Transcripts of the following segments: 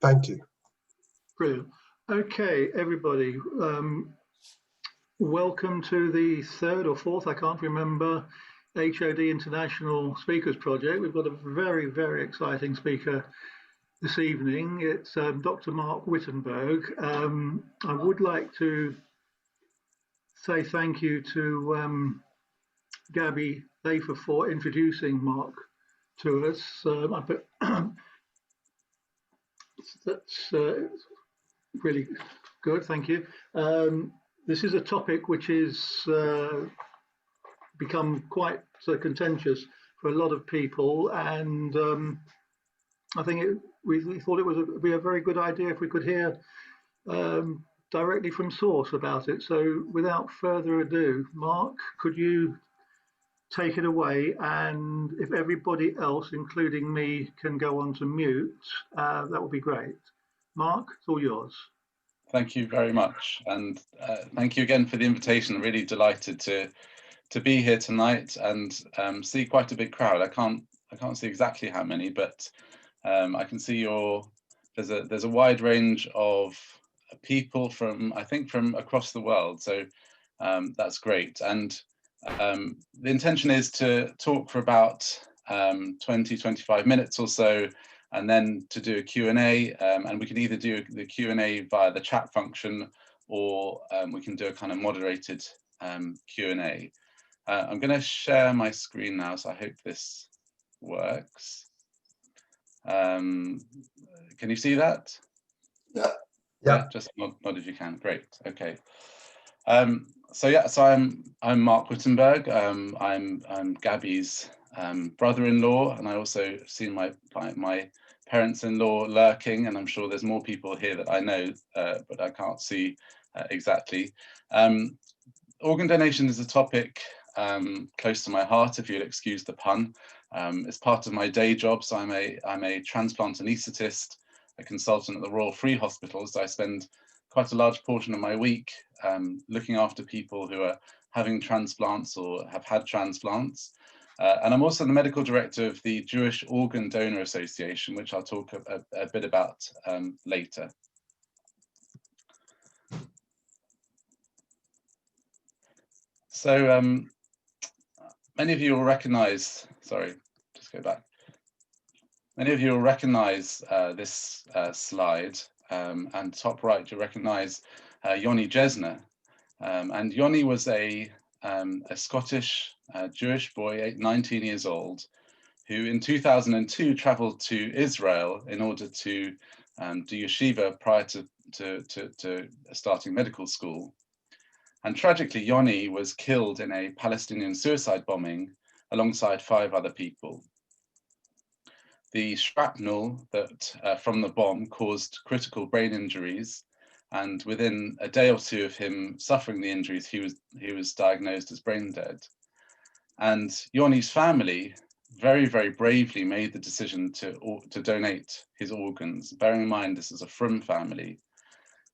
Thank you. Brilliant. Okay, everybody, welcome to the third or fourth, I can't remember, HOD International Speakers Project. We've got a very, very exciting speaker this evening. It's Dr. Mark Wittenberg. I would like to say thank you to Gabby Lafer for introducing Mark to us. That's really good, thank you. This is a topic which is become quite contentious for a lot of people, and I think we thought it would be a very good idea if we could hear directly from source about it. So without further ado, Mark, could you take it away? And if everybody else, including me, can go on to mute, that would be great. Mark, it's all yours. Thank you very much, and thank you again for the invitation. I'm really delighted to be here tonight and see quite a big crowd. I can't see exactly how many, but I can see there's a wide range of people from, I think, from across the world. So that's great. And the intention is to talk for about 20-25 minutes or so, and then to do a Q&A, and we can either do the Q&A via the chat function, or we can do a kind of moderated Q&A. I'm going to share my screen now, so I hope this works. Can you see that? Yeah. Just nod if you can. Great. Okay. So I'm Mark Wittenberg. I'm Gabby's brother-in-law, and I also see my parents-in-law lurking, and I'm sure there's more people here that I know, but I can't see exactly. Organ donation is a topic close to my heart, if you'll excuse the pun. It's part of my day job, so I'm a transplant anaesthetist, a consultant at the Royal Free Hospital, so I spend quite a large portion of my week looking after people who are having transplants or have had transplants. And I'm also the medical director of the Jewish Organ Donor Association, which I'll talk a bit about later. So many of you will recognize, sorry, just go back. Many of you will recognize this slide, and top right, you'll recognize Yoni Jesner. And Yoni was a Scottish Jewish boy, 19 years old, who in 2002 traveled to Israel in order to do yeshiva prior to starting medical school. And tragically, Yoni was killed in a Palestinian suicide bombing alongside 5 other people. The shrapnel that from the bomb caused critical brain injuries, and within a day or two of him suffering the injuries, he was diagnosed as brain dead. And Yoni's family very, very bravely made the decision to donate his organs, bearing in mind this is a Frum family.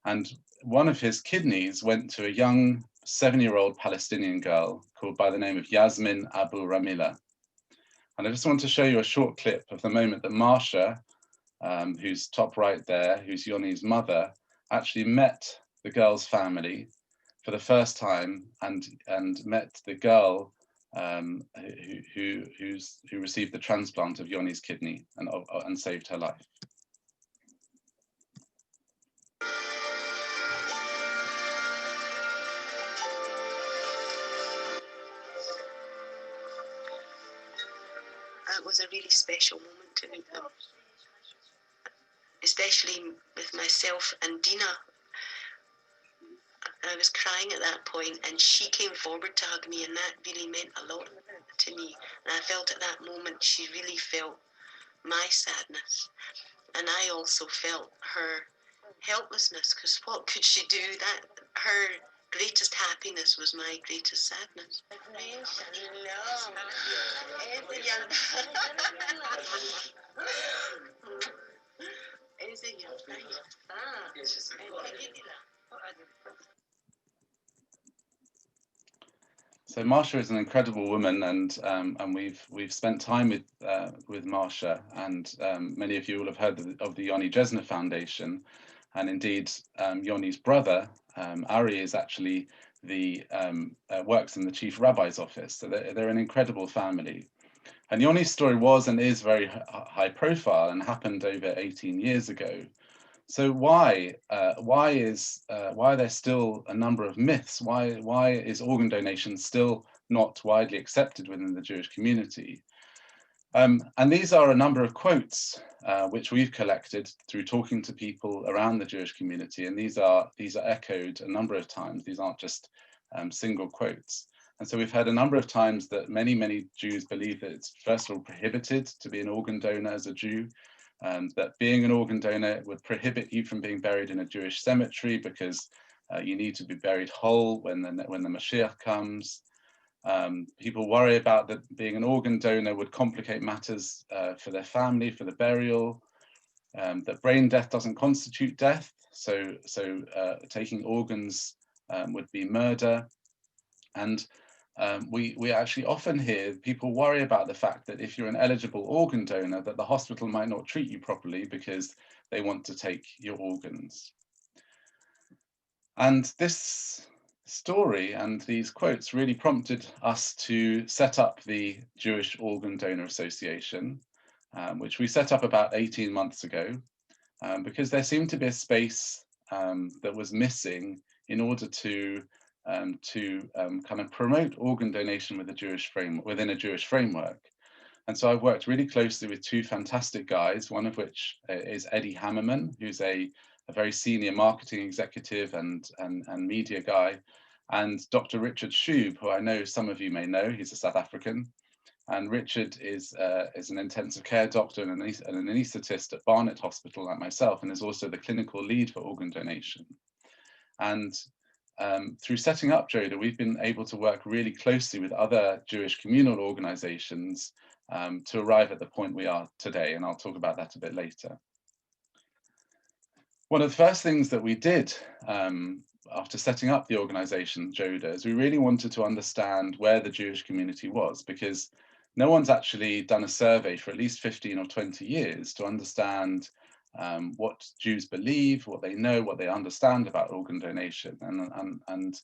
And one of his kidneys went to a young 7-year-old Palestinian girl called by the name of Yasmin Abu Ramila. And I just want to show you a short clip of the moment that Marsha, who's top right there, who's Yoni's mother, actually met the girl's family for the first time and met the girl who received the transplant of Yoni's kidney and saved her life. It was a really special moment to meet them, especially with myself and Dina. I was crying at that point, and she came forward to hug me, and that really meant a lot to me. And I felt at that moment she really felt my sadness, and I also felt her helplessness, because what could she do? That her greatest happiness was my greatest sadness. So Marsha is an incredible woman, and we've spent time with Marsha, and many of you will have heard of the Yoni Jesna Foundation, and indeed Yoni's brother Ari is actually the works in the Chief Rabbi's office. So they're an incredible family. And Yoni's story was and is very high profile and happened over 18 years ago. So why are there still a number of myths? Why is organ donation still not widely accepted within the Jewish community? And these are a number of quotes which we've collected through talking to people around the Jewish community, and these are echoed a number of times. These aren't just single quotes. And so we've heard a number of times that many Jews believe that it's first of all prohibited to be an organ donor as a Jew. That being an organ donor would prohibit you from being buried in a Jewish cemetery because you need to be buried whole when the Mashiach comes. People worry about that being an organ donor would complicate matters for their family, for the burial. That brain death doesn't constitute death, so taking organs would be murder. And we actually often hear people worry about the fact that if you're an eligible organ donor, that the hospital might not treat you properly because they want to take your organs. And this story and these quotes really prompted us to set up the Jewish Organ Donor Association, which we set up about 18 months ago, because there seemed to be a space that was missing in order to kind of promote organ donation within a Jewish framework. And so I've worked really closely with two fantastic guys, one of which is Eddie Hammerman, who's a very senior marketing executive and media guy, and Dr. Richard Schub, who I know some of you may know. He's a South African. And Richard is an intensive care doctor and an anaesthetist at Barnet Hospital, like myself, and is also the clinical lead for organ donation. And through setting up JODA, we've been able to work really closely with other Jewish communal organizations to arrive at the point we are today, and I'll talk about that a bit later. One of the first things that we did after setting up the organization JODA is we really wanted to understand where the Jewish community was, because no one's actually done a survey for at least 15 or 20 years to understand what Jews believe, what they know, what they understand about organ donation. And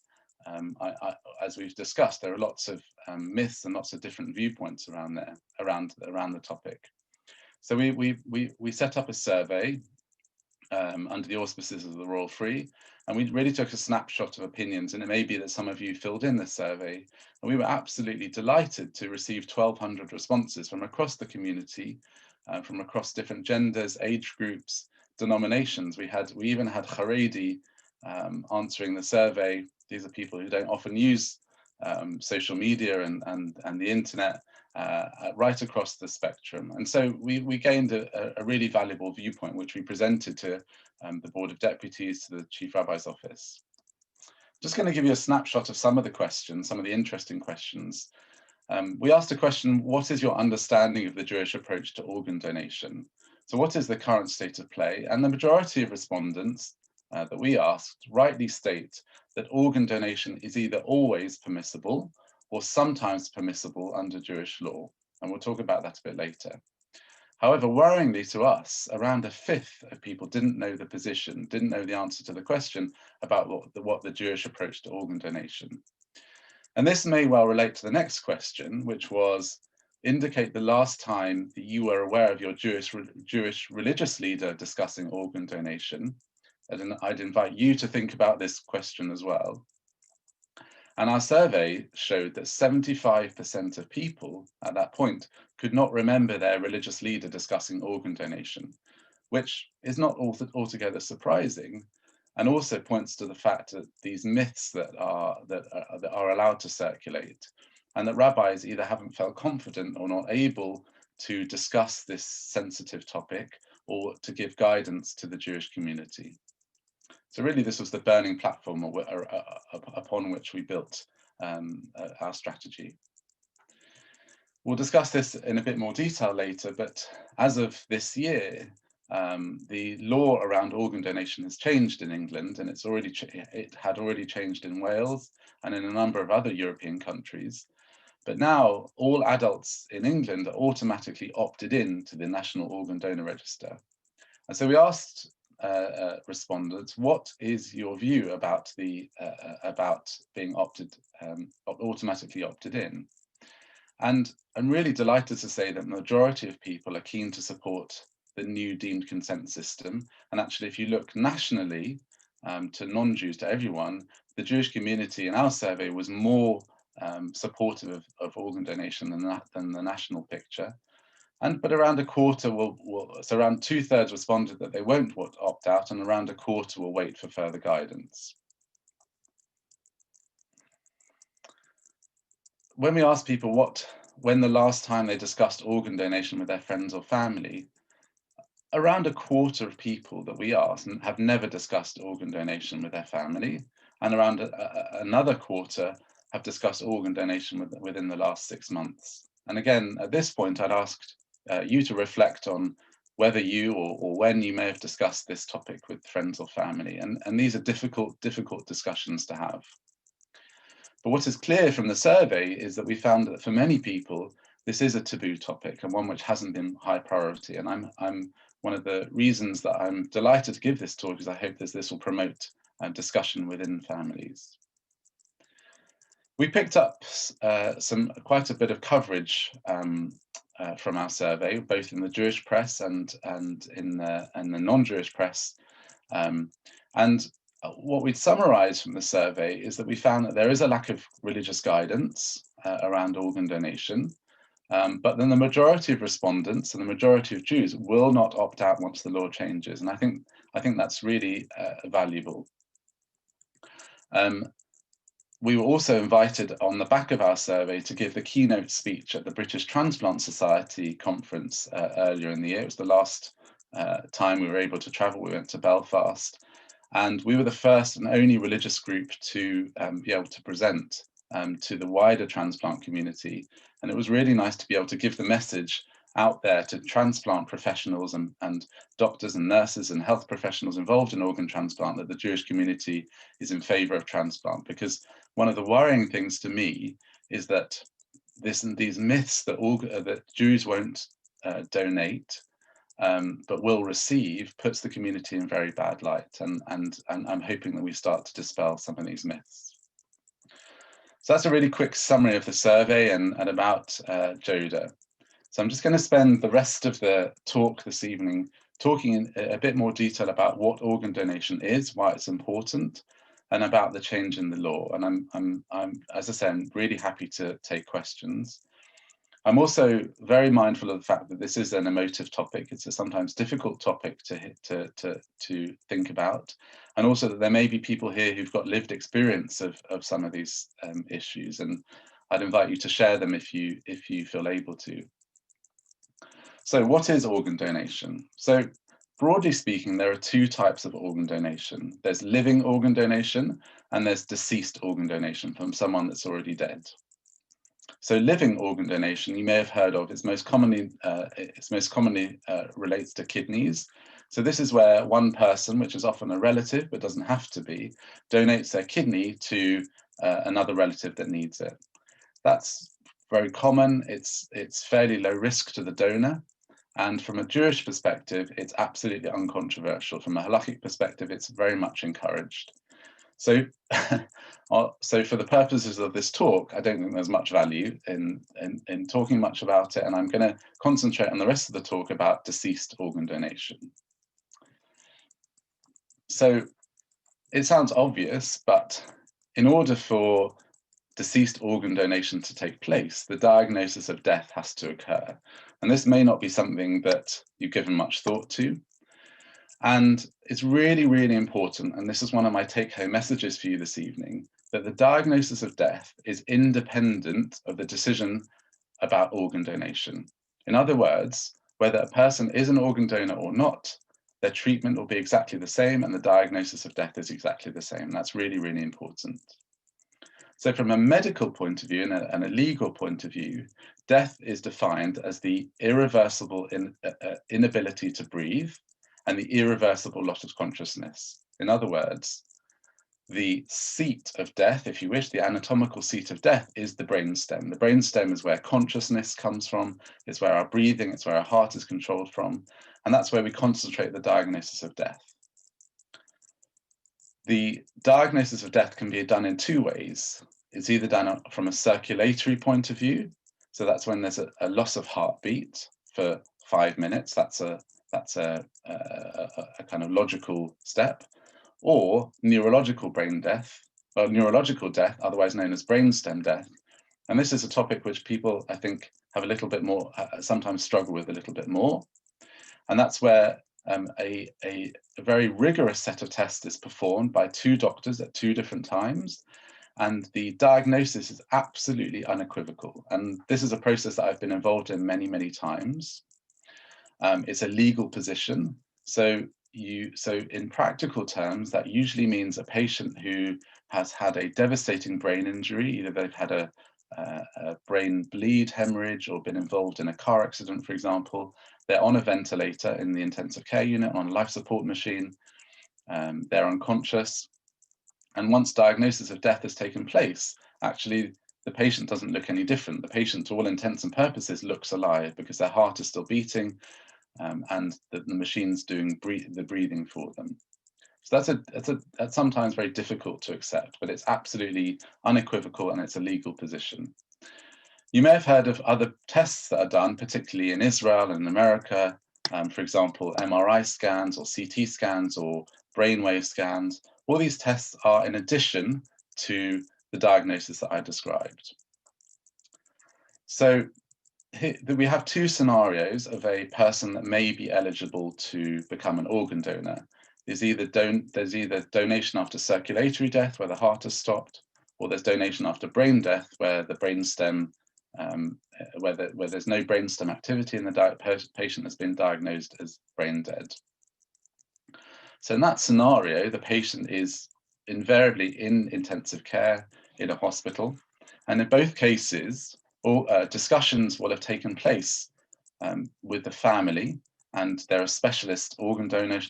as we've discussed, there are lots of myths and lots of different viewpoints around the topic. So we set up a survey under the auspices of the Royal Free, and we really took a snapshot of opinions, and it may be that some of you filled in this survey, and we were absolutely delighted to receive 1,200 responses from across the community, from across different genders, age groups, denominations. We even had Haredi answering the survey. These are people who don't often use social media and the internet, right across the spectrum. And so we gained a really valuable viewpoint, which we presented to the Board of Deputies, to the Chief Rabbi's office. Just going to give you a snapshot of some of the questions, some of the interesting questions. We asked a question: what is your understanding of the Jewish approach to organ donation? So what is the current state of play? And the majority of respondents that we asked rightly state that organ donation is either always permissible or sometimes permissible under Jewish law. And we'll talk about that a bit later. However, worryingly to us, around a fifth of people didn't know the position, didn't know the answer to the question about what the Jewish approach to organ donation. And this may well relate to the next question, which was, indicate the last time that you were aware of your Jewish religious leader discussing organ donation. And I'd invite you to think about this question as well. And our survey showed that 75% of people at that point could not remember their religious leader discussing organ donation, which is not altogether surprising, and also points to the fact that these myths that are allowed to circulate, and that rabbis either haven't felt confident or not able to discuss this sensitive topic or to give guidance to the Jewish community. So really, this was the burning platform upon which we built our strategy. We'll discuss this in a bit more detail later, but as of this year, the law around organ donation has changed in England, and it had already changed in Wales and in a number of other European countries. But now all adults in England are automatically opted in to the National Organ Donor Register. And so we asked respondents, what is your view about being automatically opted in? And I'm really delighted to say that the majority of people are keen to support the new deemed consent system. And actually, if you look nationally, to non-Jews, to everyone, the Jewish community in our survey was more supportive of organ donation than the national picture. But around a quarter so around 2/3 responded that they won't opt out, and around a quarter will wait for further guidance. When we ask people when the last time they discussed organ donation with their friends or family, around a quarter of people that we asked have never discussed organ donation with their family, and around another quarter have discussed organ donation within the last 6 months. And again, at this point, I'd asked you to reflect on whether you or when you may have discussed this topic with friends or family. And these are difficult discussions to have. But what is clear from the survey is that we found that for many people, this is a taboo topic and one which hasn't been high priority. And I'm one of the reasons that I'm delighted to give this talk is I hope that this will promote discussion within families. We picked up quite a bit of coverage from our survey, both in the Jewish press and in the non-Jewish press. And what we'd summarize from the survey is that we found that there is a lack of religious guidance around organ donation, but then the majority of respondents and the majority of Jews will not opt out once the law changes. And I think that's really valuable. We were also invited on the back of our survey to give the keynote speech at the British Transplant Society conference earlier in the year. It was the last time we were able to travel. We went to Belfast, and we were the first and only religious group to be able to present to the wider transplant community. And it was really nice to be able to give the message out there to transplant professionals and doctors and nurses and health professionals involved in organ transplant that the Jewish community is in favor of transplant. Because one of the worrying things to me is that these myths that Jews won't donate but will receive puts the community in very bad light, and I'm hoping that we start to dispel some of these myths. So that's a really quick summary of the survey and about JODA. So I'm just going to spend the rest of the talk this evening talking in a bit more detail about what organ donation is, why it's important, and about the change in the law. And I'm as I said, I'm really happy to take questions. I'm also very mindful of the fact that this is an emotive topic. It's a sometimes difficult topic to think about, and also that there may be people here who've got lived experience of some of these issues, and I'd invite you to share them if you feel able to. So what is organ donation? So broadly speaking, there are two types of organ donation. There's living organ donation and there's deceased organ donation from someone that's already dead. So living organ donation, you may have heard of, it's most commonly relates to kidneys. So this is where one person, which is often a relative, but doesn't have to be, donates their kidney to another relative that needs it. That's very common. It's fairly low risk to the donor. And from a Jewish perspective, it's absolutely uncontroversial. From a halakhic perspective, it's very much encouraged. So, so for the purposes of this talk, I don't think there's much value in talking much about it, and I'm going to concentrate on the rest of the talk about deceased organ donation. So it sounds obvious, but in order for deceased organ donation to take place, the diagnosis of death has to occur. And this may not be something that you've given much thought to. And it's really, really important, and this is one of my take-home messages for you this evening, that the diagnosis of death is independent of the decision about organ donation. In other words, whether a person is an organ donor or not, their treatment will be exactly the same and the diagnosis of death is exactly the same. That's really, really important. So from a medical point of view and a legal point of view, death is defined as the irreversible inability to breathe and the irreversible loss of consciousness. In other words, the seat of death, if you wish, the anatomical seat of death is the brainstem. The brainstem is where consciousness comes from, it's where our breathing, it's where our heart is controlled from, and that's where we concentrate the diagnosis of death. The diagnosis of death can be done in two ways. It's either done from a circulatory point of view, so that's when there's a loss of heartbeat for 5 minutes. That's a kind of logical step. Or neurological brain death, or neurological death, otherwise known as brainstem death. And this is a topic which people, I think, have a little bit more, sometimes struggle with a little bit more. And that's where a very rigorous set of tests is performed by 2 doctors at 2 different times. And the diagnosis is absolutely unequivocal. And this is a process that I've been involved in many, many times. It's a legal position. So in practical terms, that usually means a patient who has had a devastating brain injury, either they've had a brain bleed, hemorrhage, or been involved in a car accident, for example. They're on a ventilator in the intensive care unit, on a life support machine. They're unconscious. And once diagnosis of death has taken place, actually, the patient doesn't look any different. The patient, to all intents and purposes, looks alive because their heart is still beating, and the machine's doing the breathing for them. So that's sometimes very difficult to accept, but it's absolutely unequivocal and it's a legal position. You may have heard of other tests that are done, particularly in Israel and America, for example, MRI scans or CT scans or brainwave scans. All these tests are in addition to the diagnosis that I described. So we have 2 scenarios of a person that may be eligible to become an organ donor. There's either donation after circulatory death, where the heart has stopped, or there's donation after brain death, where the brainstem, where there's no brainstem activity and the patient has been diagnosed as brain dead. So in that scenario, the patient is invariably in intensive care in a hospital, and in both cases, discussions will have taken place with the family, and there are specialist organ donor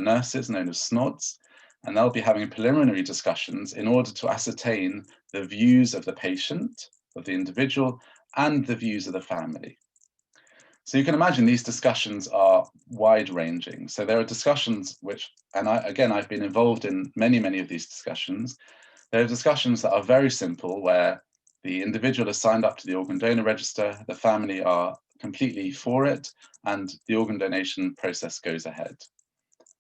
nurses known as SNODs, and they'll be having preliminary discussions in order to ascertain the views of the patient, of the individual, and the views of the family. So you can imagine these discussions are wide-ranging. So there are discussions which, and I've been involved in many, many of these discussions. There are discussions that are very simple, where the individual has signed up to the organ donor register, the family are completely for it, and the organ donation process goes ahead.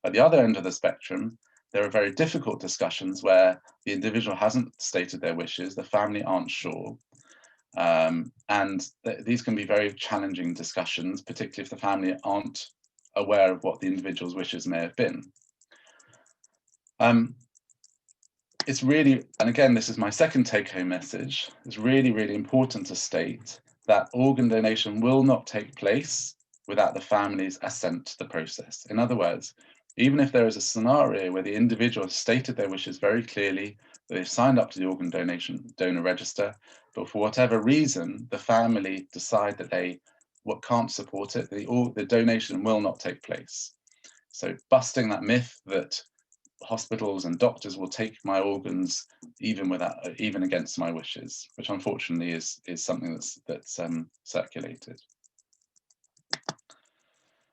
At the other end of the spectrum, there are very difficult discussions where the individual hasn't stated their wishes, the family aren't sure, and these can be very challenging discussions, particularly if the family aren't aware of what the individual's wishes may have been. It's really, and again, this is my second take-home message, it's really, really important to state that organ donation will not take place without the family's assent to the process. In other words, even if there is a scenario where the individual has stated their wishes very clearly, they've signed up to the organ donor register, but for whatever reason, the family decide that they can't support it, the donation will not take place. So busting that myth that hospitals and doctors will take my organs even against my wishes, which unfortunately is something that's circulated.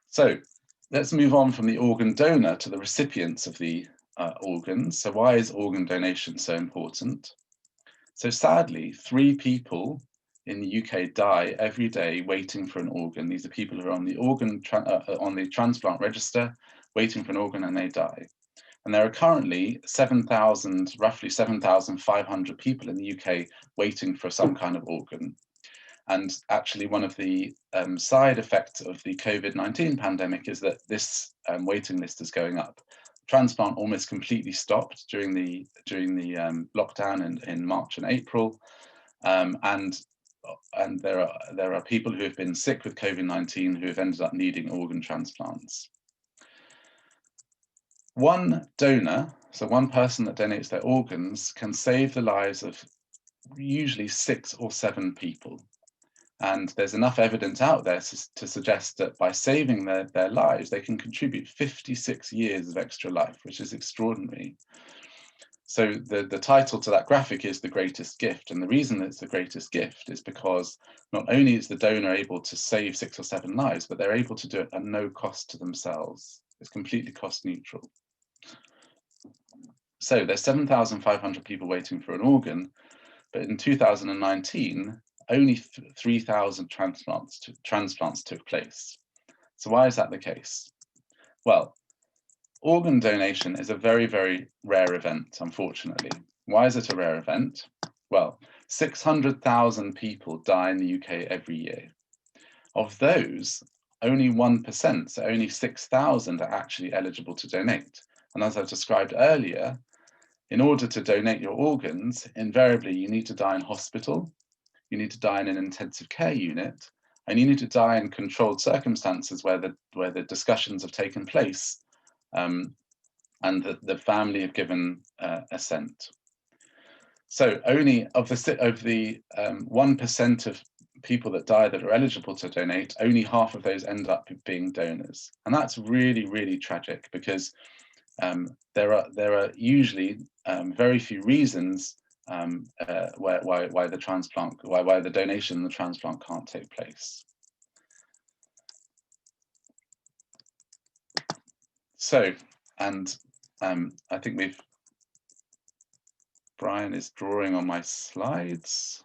So let's move on from the organ donor to the recipients of the organs. So why is organ donation so important? So sadly, 3 people in the UK die every day waiting for an organ. These are people who are on the transplant register waiting for an organ, and they die. And there are currently roughly 7,500 people in the UK waiting for some kind of organ. And actually, one of the side effects of the COVID-19 pandemic is that this waiting list is going up. Transplant almost completely stopped during the lockdown in March and April, and there are people who have been sick with COVID-19 who have ended up needing organ transplants. One donor, so one person that donates their organs, can save the lives of usually 6 or 7 people. And there's enough evidence out there to suggest that by saving their lives, they can contribute 56 years of extra life, which is extraordinary. So the title to that graphic is The Greatest Gift. And the reason it's the greatest gift is because not only is the donor able to save 6 or 7 lives, but they're able to do it at no cost to themselves. It's completely cost neutral. So there's 7,500 people waiting for an organ, but in 2019, only 3,000 transplants took place. So why is that the case? Well, organ donation is a very, very rare event, unfortunately. Why is it a rare event? Well, 600,000 people die in the UK every year. Of those, only 1%, so only 6,000 are actually eligible to donate. And as I described earlier, in order to donate your organs, invariably you need to die in hospital, you need to die in an intensive care unit, and you need to die in controlled circumstances where the discussions have taken place and the family have given assent. So only of the 1% of people that die that are eligible to donate, only half of those end up being donors. And that's really, really tragic, because there are usually very few reasons why the donation and the transplant can't take place. So, and I think Brian is drawing on my slides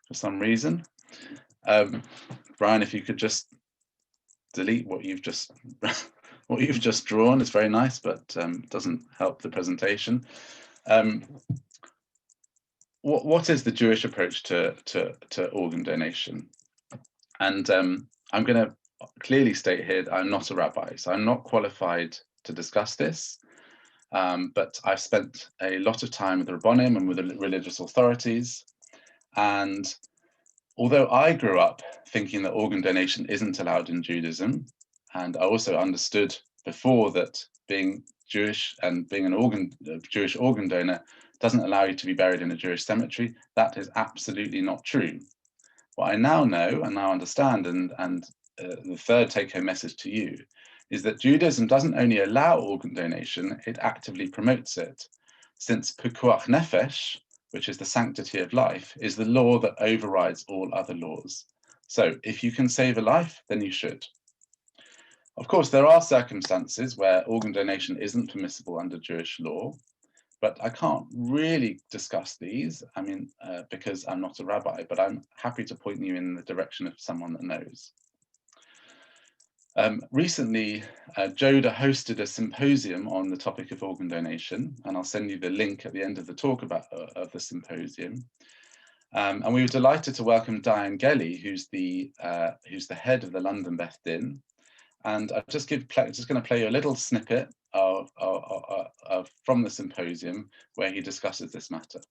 for some reason. Brian, if you could just delete what you've just drawn, it's very nice, but doesn't help the presentation. What is the Jewish approach to organ donation? And I'm going to clearly state here that I'm not a rabbi, so I'm not qualified to discuss this. But I've spent a lot of time with the Rabbonim and with the religious authorities. And although I grew up thinking that organ donation isn't allowed in Judaism, and I also understood before that being Jewish and being a Jewish organ donor doesn't allow you to be buried in a Jewish cemetery, that is absolutely not true. What I now know and now understand, and the third take-home message to you, is that Judaism doesn't only allow organ donation, it actively promotes it, since Pikuach Nefesh, which is the sanctity of life, is the law that overrides all other laws. So if you can save a life, then you should. Of course, there are circumstances where organ donation isn't permissible under Jewish law, but I can't really discuss these, because I'm not a rabbi, but I'm happy to point you in the direction of someone that knows. Recently, JODA hosted a symposium on the topic of organ donation, and I'll send you the link at the end of the talk of the symposium. And we were delighted to welcome Diane Gelly, who's the head of the London Beth Din. And I'm just going to play you a little snippet from the symposium where he discusses this matter.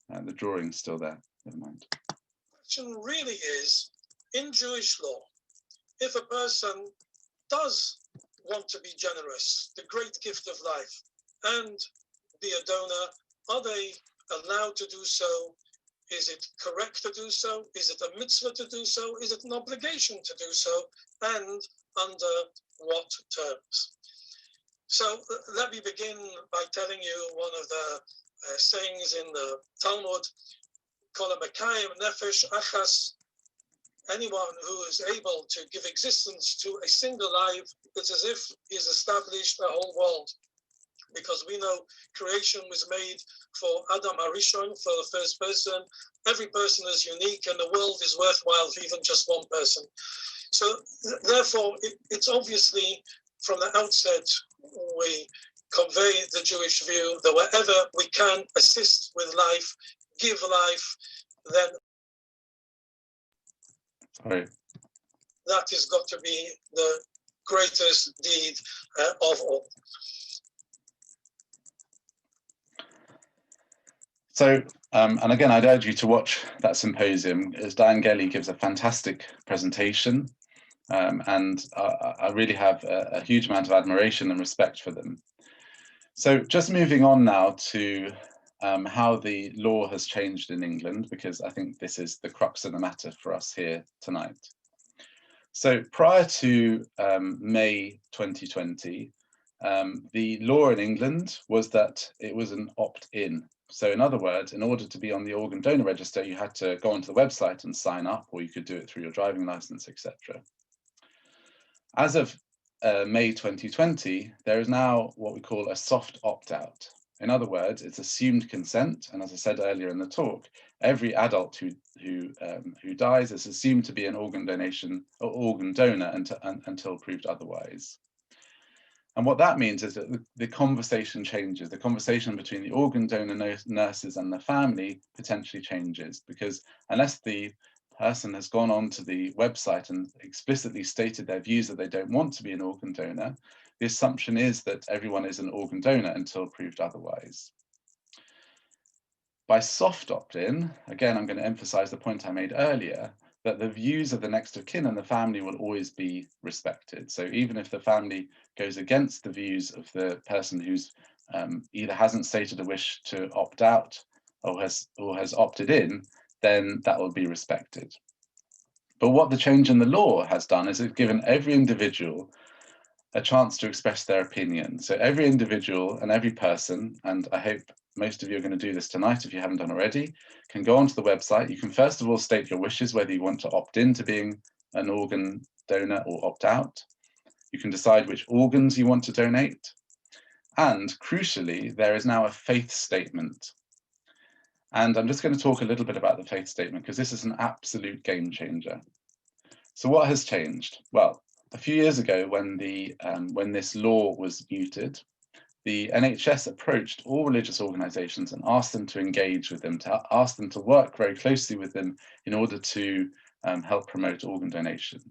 The drawing's still there. Never mind. The question really is, in Jewish law, if a person does want to be generous, the great gift of life, and be a donor, are they allowed to do so? Is it correct to do so? Is it a mitzvah to do so? Is it an obligation to do so? And under what terms? So let me begin by telling you one of the sayings in the Talmud, Kol HaMekayim Nefesh Achas. Anyone who is able to give existence to a single life, it's as if he's established a whole world. Because we know creation was made for Adam HaRishon, for the first person. Every person is unique, and the world is worthwhile for even just one person. So therefore, it's obviously from the outset, we convey the Jewish view that wherever we can assist with life, give life, then that has got to be the greatest deed of all. So, and again, I'd urge you to watch that symposium, as Diane Gelly gives a fantastic presentation, and I really have a huge amount of admiration and respect for them. So just moving on now to how the law has changed in England, because I think this is the crux of the matter for us here tonight. So prior to May 2020, the law in England was that it was an opt-in. So in other words, in order to be on the organ donor register, you had to go onto the website and sign up, or you could do it through your driving license, etc. As of May 2020, there is now what we call a soft opt-out. In other words, it's assumed consent, and as I said earlier in the talk, every adult who dies is assumed to be an organ donation or organ donor until proved otherwise. And what that means is that the conversation changes. The conversation between the organ donor nurses and the family potentially changes, because unless the person has gone on to the website and explicitly stated their views that they don't want to be an organ donor, the assumption is that everyone is an organ donor until proved otherwise. By soft opt-in, again, I'm going to emphasize the point I made earlier, that the views of the next of kin and the family will always be respected. So even if the family goes against the views of the person who's either hasn't stated a wish to opt out or has opted in, then that will be respected. But what the change in the law has done is it's given every individual a chance to express their opinion. So every individual and every person, and I hope most of you are going to do this tonight if you haven't done already, can go onto the website. You can first of all state your wishes, whether you want to opt into being an organ donor or opt out. You can decide which organs you want to donate. And crucially, there is now a faith statement. And I'm just going to talk a little bit about the faith statement, because this is an absolute game changer. So what has changed? Well, a few years ago, when this law was mooted, the NHS approached all religious organisations and asked them to engage with them, to ask them to work very closely with them in order to help promote organ donation.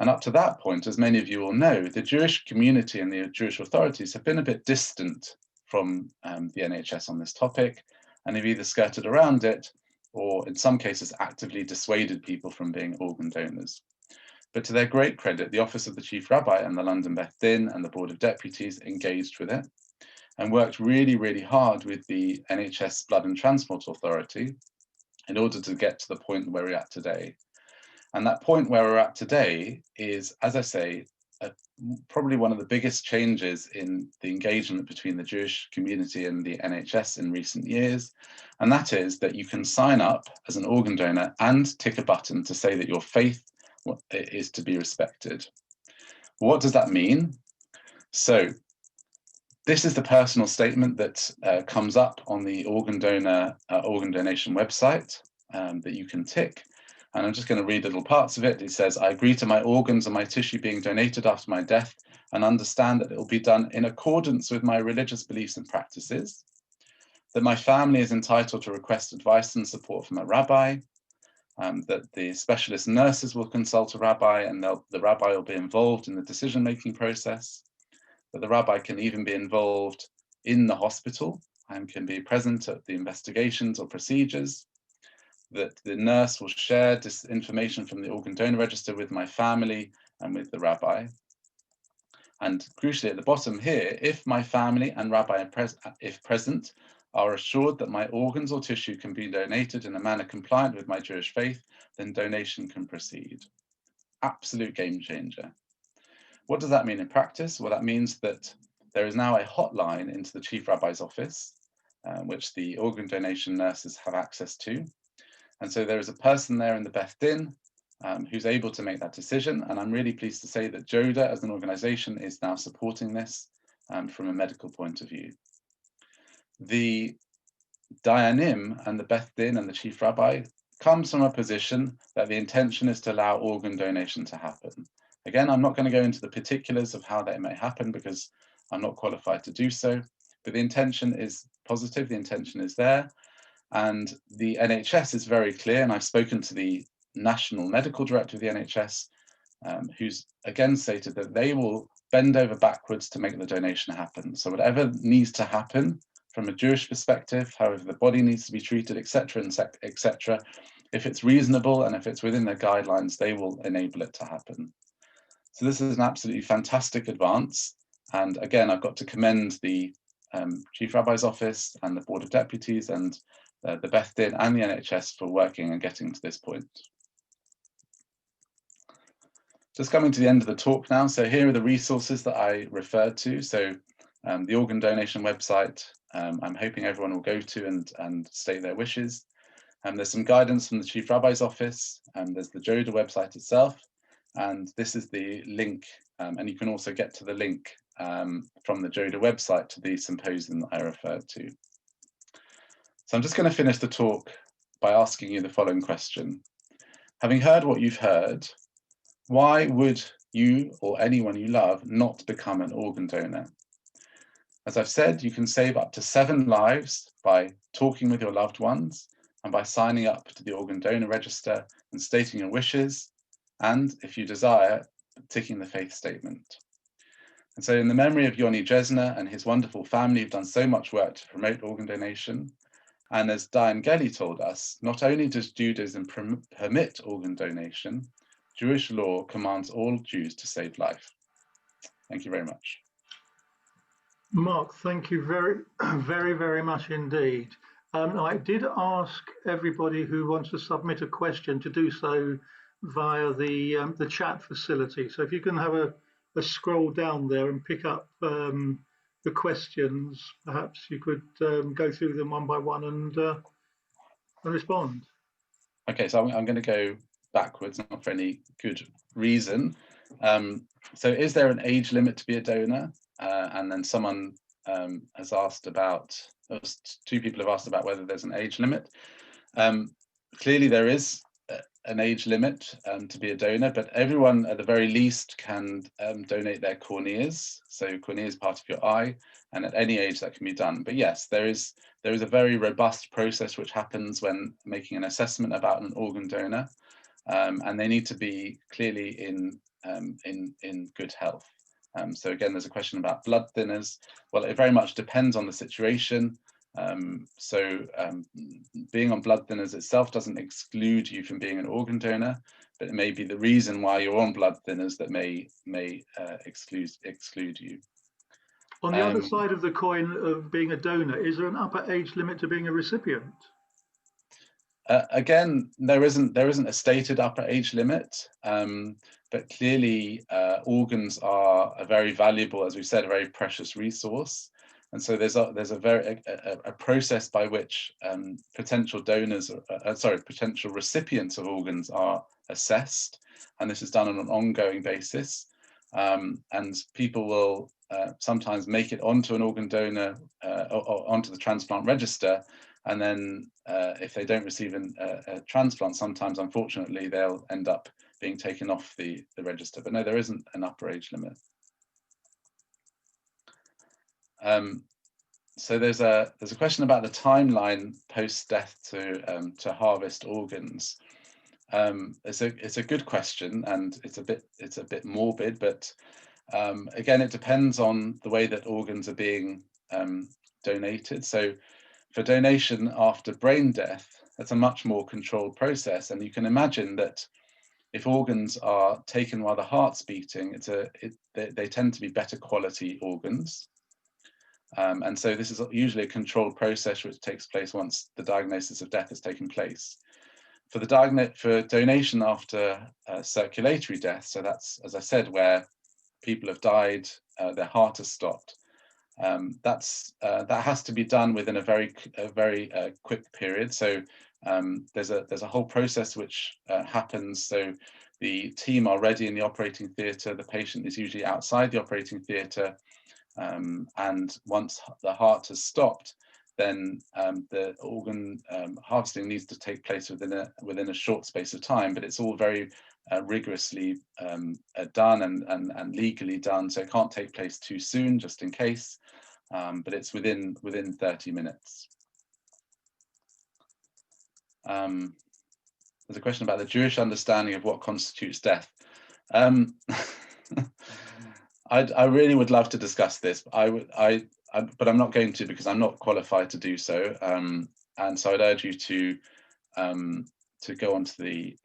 And up to that point, as many of you will know, the Jewish community and the Jewish authorities have been a bit distant from the NHS on this topic, and have either skirted around it or in some cases actively dissuaded people from being organ donors. But to their great credit, the Office of the Chief Rabbi and the London Beth Din and the Board of Deputies engaged with it and worked really, really hard with the NHS Blood and Transport Authority in order to get to the point where we're at today. And that point where we're at today is, as I say, probably one of the biggest changes in the engagement between the Jewish community and the NHS in recent years. And that is that you can sign up as an organ donor and tick a button to say that your faith is to be respected. What does that mean? So this is the personal statement that comes up on the organ donation website that you can tick. And I'm just going to read little parts of it. It says, I agree to my organs and my tissue being donated after my death and understand that it will be done in accordance with my religious beliefs and practices, that my family is entitled to request advice and support from a rabbi, that the specialist nurses will consult a rabbi and the rabbi will be involved in the decision-making process, that the rabbi can even be involved in the hospital and can be present at the investigations or procedures, that the nurse will share this information from the organ donor register with my family and with the rabbi. And crucially at the bottom here, if my family and rabbi, if present, are assured that my organs or tissue can be donated in a manner compliant with my Jewish faith, then donation can proceed. Absolute game changer. What does that mean in practice? Well, that means that there is now a hotline into the Chief Rabbi's office, which the organ donation nurses have access to. And so there is a person there in the Beth Din who's able to make that decision. And I'm really pleased to say that JODA as an organization is now supporting this from a medical point of view. The Dayanim and the Beth Din and the Chief Rabbi comes from a position that the intention is to allow organ donation to happen. Again, I'm not going to go into the particulars of how that may happen because I'm not qualified to do so, but the intention is positive, the intention is there. And the NHS is very clear, and I've spoken to the National Medical Director of the NHS, who's again stated that they will bend over backwards to make the donation happen. So whatever needs to happen from a Jewish perspective, however the body needs to be treated, etc., etc., if it's reasonable and if it's within their guidelines, they will enable it to happen. So this is an absolutely fantastic advance. And again, I've got to commend the Chief Rabbi's office and the Board of Deputies and the Beth Din and the NHS for working and getting to this point. Just coming to the end of the talk now. So here are the resources that I referred to. So the organ donation website, I'm hoping everyone will go to and state their wishes. There's some guidance from the Chief Rabbi's office, and there's the JODA website itself. And this is the link, and you can also get to the link from the JODA website to the symposium that I referred to. So I'm just going to finish the talk by asking you the following question. Having heard what you've heard, why would you or anyone you love not become an organ donor? As I've said, you can save up to 7 lives by talking with your loved ones and by signing up to the organ donor register and stating your wishes, and if you desire, ticking the faith statement. And so in the memory of Yoni Jesner and his wonderful family who've done so much work to promote organ donation, and as Diane Gelly told us, not only does Judaism permit organ donation, Jewish law commands all Jews to save life. Thank you very much. Mark, thank you very much indeed. I did ask everybody who wants to submit a question to do so via the chat facility. So if you can have a scroll down there and pick up the questions, perhaps you could go through them one by one and respond. Okay, so I'm going to go backwards, not for any good reason. So is there an age limit to be a donor? And then someone has asked about, 2 people have asked about whether there's an age limit. Clearly there is an age limit to be a donor, but everyone at the very least can donate their corneas. So cornea is part of your eye, and at any age that can be done. But yes, there is a very robust process which happens when making an assessment about an organ donor, and they need to be clearly in good health. So again, there's a question about blood thinners. Well, it very much depends on the situation. Being on blood thinners itself doesn't exclude you from being an organ donor, but it may be the reason why you're on blood thinners that may exclude you. On the other side of the coin of being a donor, is there an upper age limit to being a recipient? Again, there isn't a stated upper age limit, but clearly organs are a very valuable, as we said, a very precious resource. And so there's a process by which potential recipients of organs are assessed, and this is done on an ongoing basis. And people will sometimes make it onto an organ donor or onto the transplant register, and then if they don't receive a transplant, sometimes unfortunately they'll end up being taken off the register. But no, there isn't an upper age limit. So there's a question about the timeline post-death to harvest organs. It's a good question, and it's a bit morbid, but again, it depends on the way that organs are being donated. So for donation after brain death, that's a much more controlled process, and you can imagine that if organs are taken while the heart's beating, they tend to be better quality organs. And so this is usually a controlled process which takes place once the diagnosis of death has taken place. For donation after circulatory death, so that's, as I said, where people have died, their heart has stopped. That has to be done within a very quick period. So there's a whole process which happens. So the team are ready in the operating theatre. The patient is usually outside the operating theatre. And once the heart has stopped, then the organ harvesting needs to take place within a short space of time. But it's all very rigorously done and legally done, so it can't take place too soon, just in case. But it's within 30 minutes. There's a question about the Jewish understanding of what constitutes death. I really would love to discuss this, but I'm not going to, because I'm not qualified to do so. And so I'd urge you to go onto the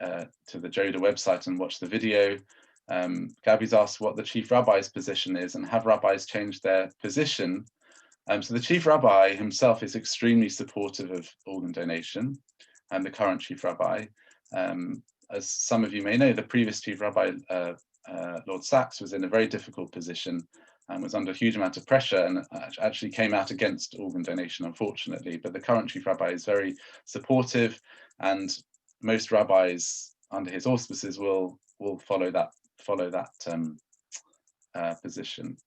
JODA website and watch the video. Gabby's asked what the chief rabbi's position is, and have rabbis changed their position So the chief rabbi himself is extremely supportive of organ donation, and the current chief rabbi. As some of you may know, the previous chief rabbi, Lord Sachs, was in a very difficult position and was under a huge amount of pressure, and actually came out against organ donation, unfortunately. But the current chief rabbi is very supportive, and most rabbis under his auspices will follow that position.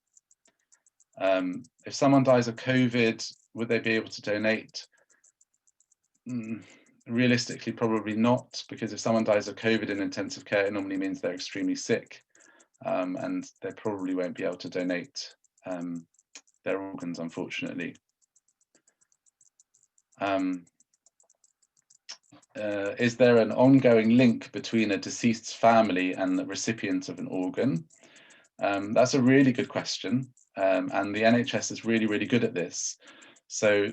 If someone dies of COVID, would they be able to donate? Realistically, probably not, because if someone dies of COVID in intensive care, it normally means they're extremely sick, and they probably won't be able to donate their organs, unfortunately. Is there an ongoing link between a deceased's family and the recipient of an organ? That's a really good question, and the NHS is really, really good at this. So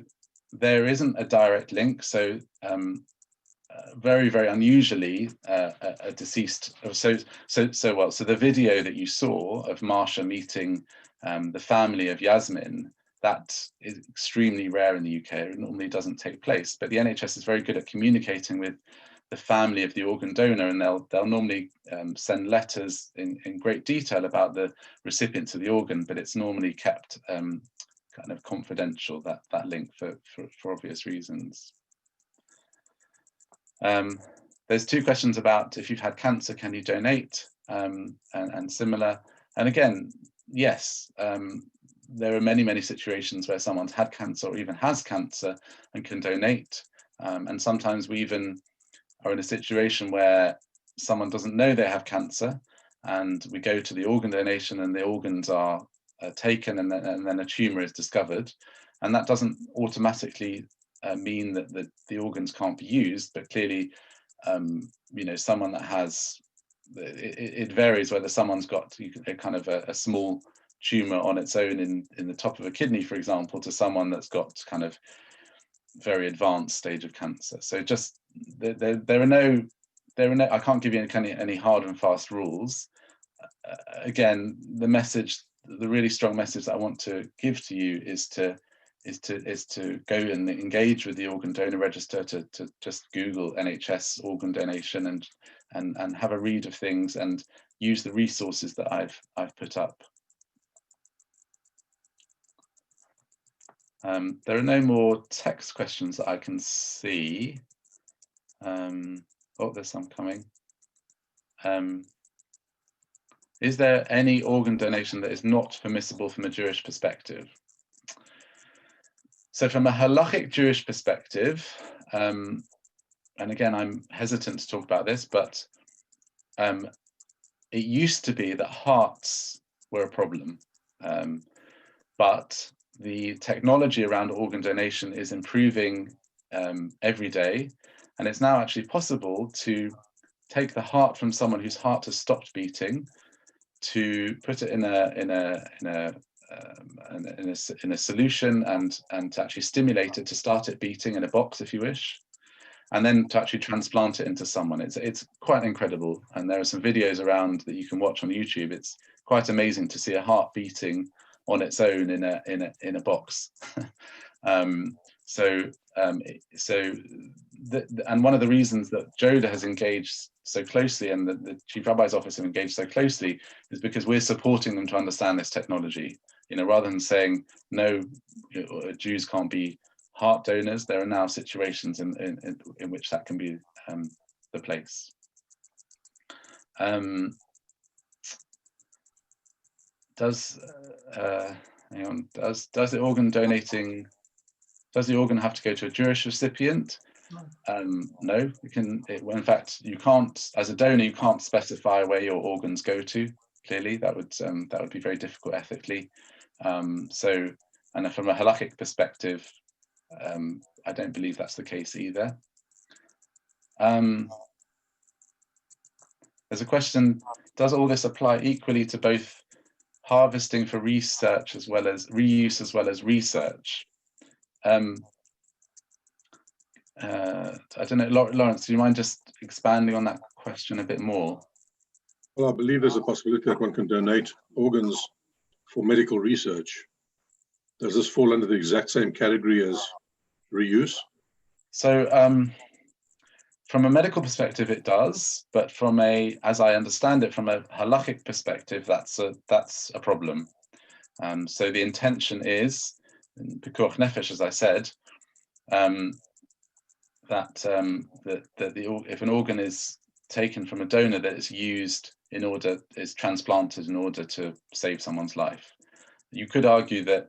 there isn't a direct link. So very, very unusually, a deceased. So the video that you saw of Marsha meeting the family of Yasmin, that is extremely rare in the UK. It normally doesn't take place, but the NHS is very good at communicating with the family of the organ donor, and they'll normally send letters in great detail about the recipients of the organ, but it's normally kept kind of confidential, that link, for obvious reasons. There's two questions about if you've had cancer, can you donate, and similar. And again, yes, there are many situations where someone's had cancer or even has cancer and can donate. And sometimes we even are in a situation where someone doesn't know they have cancer, and we go to the organ donation and the organs are taken, and then a tumor is discovered. And that doesn't automatically mean that the organs can't be used, but clearly, you know, someone that has, it varies whether someone's got a kind of a small tumor on its own in the top of a kidney, for example, to someone that's got kind of very advanced stage of cancer. So just there are no, I can't give you any hard and fast rules. Again, the really strong message that I want to give to you is to go and engage with the organ donor register, to just Google NHS organ donation and have a read of things and use the resources that I've put up. There are no more text questions that I can see. Oh, there's some coming. Is there any organ donation that is not permissible from a Jewish perspective? So from a halachic Jewish perspective, and again, I'm hesitant to talk about this, but it used to be that hearts were a problem, but the technology around organ donation is improving every day, and it's now actually possible to take the heart from someone whose heart has stopped beating, to put it in a solution and to actually stimulate it to start it beating in a box, if you wish, and then to actually transplant it into someone. It's quite incredible, and there are some videos around that you can watch on YouTube. It's quite amazing to see a heart beating on its own in a box. And one of the reasons that JODA has engaged so closely, and the Chief Rabbi's Office have engaged so closely, is because we're supporting them to understand this technology. You know, rather than saying no, Jews can't be heart donors, there are now situations in which that can be the place. Does the organ donating, does the organ have to go to a Jewish recipient? No, in fact, you can't, as a donor, you can't specify where your organs go to. Clearly, that would be very difficult ethically. And from a halakhic perspective, I don't believe that's the case either. There's a question: does all this apply equally to both harvesting for research as well as reuse as well as research? I don't know, Lawrence, do you mind just expanding on that question a bit more? Well, I believe there's a possibility that one can donate organs for medical research. Does this fall under the exact same category as reuse? So from a medical perspective, it does, but from a, as I understand it, from a halachic perspective, that's a problem. So the intention is, in Pikuach Nefesh, as I said, if an organ is taken from a donor that is used is transplanted in order to save someone's life, you could argue that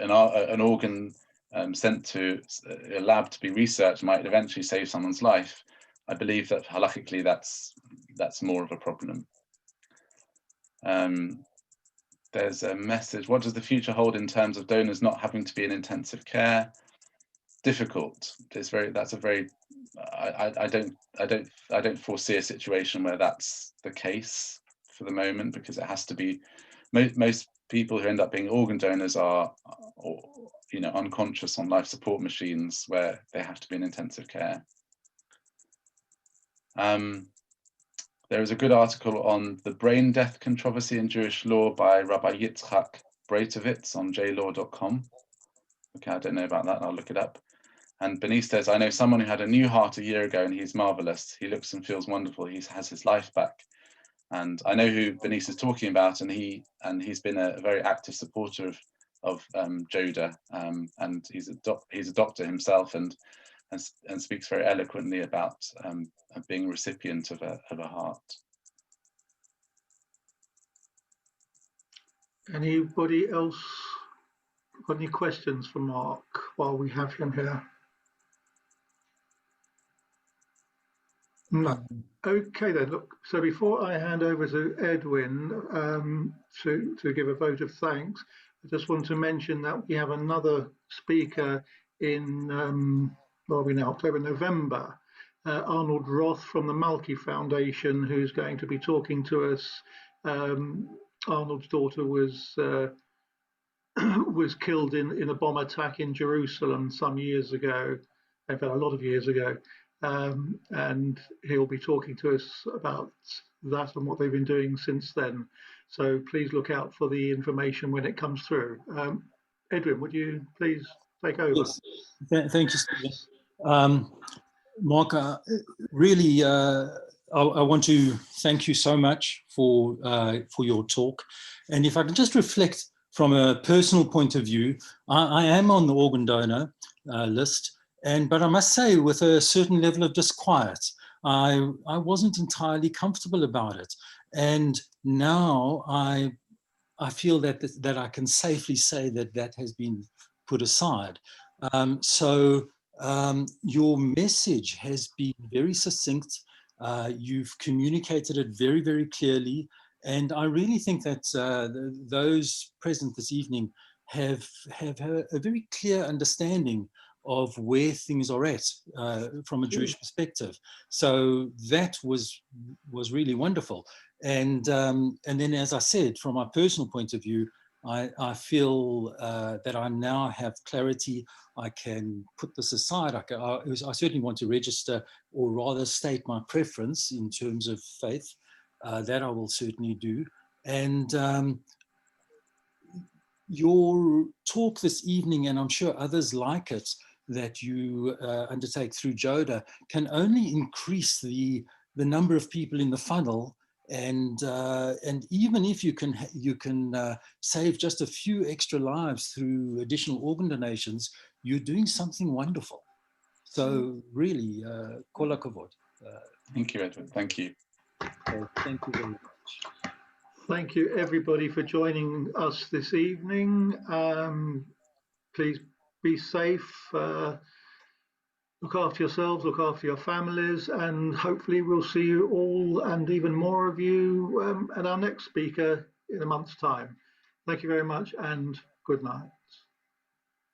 an organ sent to a lab to be researched might eventually save someone's life. I believe that halachically that's more of a problem. There's a message. What does the future hold in terms of donors not having to be in intensive care? Difficult. I don't foresee a situation where that's the case for the moment, because it has to be, most people who end up being organ donors are, unconscious on life support machines where they have to be in intensive care. There is a good article on the brain death controversy in Jewish law by Rabbi Yitzchak Breitovitz on jlaw.com. Okay, I don't know about that, I'll look it up. And Bernice says, I know someone who had a new heart a year ago and he's marvelous. He looks and feels wonderful. He has his life back. And I know who Bernice is talking about, and he's been a very active supporter of Joda, and he's a doctor himself, and speaks very eloquently about being a recipient of a heart. Anybody else got any questions for Mark while we have him here? No. Okay then. Look. So before I hand over to Edwin to give a vote of thanks, I just want to mention that we have another speaker in October, November, Arnold Roth from the Malki Foundation, who's going to be talking to us. Arnold's daughter was killed in a bomb attack in Jerusalem some years ago, in fact a lot of years ago, and he'll be talking to us about that and what they've been doing since then. So please look out for the information when it comes through. Edwin, would you please take over? Yes. Thank you, Stephen. Mark, really, I want to thank you so much for your talk. And if I can just reflect from a personal point of view, I am on the organ donor list, but I must say with a certain level of disquiet. I wasn't entirely comfortable about it. And now I feel that I can safely say that has been put aside. Your message has been very succinct. You've communicated it very, very clearly. And I really think that those present this evening have a very clear understanding of where things are at from a Jewish perspective. So that was really wonderful. And then, as I said, from my personal point of view, I feel that I now have clarity. I can put this aside. I certainly want to register, or rather state my preference in terms of faith. That I will certainly do. And your talk this evening, and I'm sure others like it, that you undertake through Joda, can only increase the number of people in the funnel. And even if you can save just a few extra lives through additional organ donations, you're doing something wonderful. So really, kol hakavod. Thank you, Edward. Thank you. Thank you very much. Thank you, everybody, for joining us this evening. Please be safe. Look after yourselves, look after your families, and hopefully we'll see you all and even more of you at our next speaker in a month's time. Thank you very much and good night.